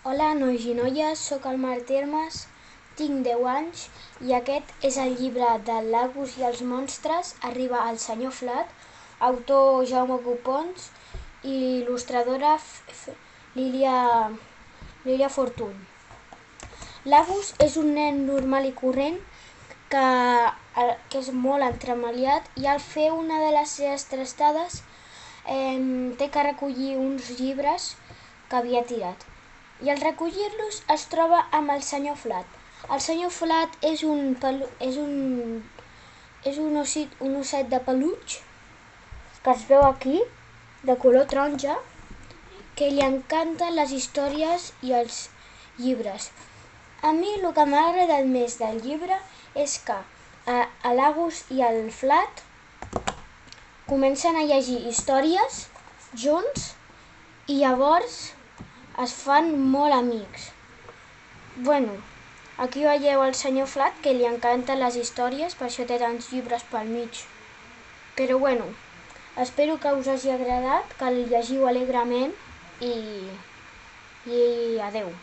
Hola, nois i noies, soc el Marc Termes, tinc 10 anys i aquest és el llibre de l'Agus i els monstres, arriba al senyor Flat, autor Jaume Copons i il·lustradora Lília Fortuny. L'Agus és un nen normal i corrent que és molt entremaliat i al fer una de les seves trastades té que recollir uns llibres que havia tirat. I al recollir-los es troba amb el senyor Flat. El senyor Flat és un osset de peluix que es veu aquí, de color taronja, que li encanten les històries i els llibres. A mi el que m'ha agradat més del llibre és que l'Agus i el Flat comencen a llegir històries junts i llavors es fan molt amics. Aquí veieu el senyor Flat, que li encanten les històries, per això té tants llibres pel mig. Però espero que us hagi agradat, que el llegiu alegrement i adeu.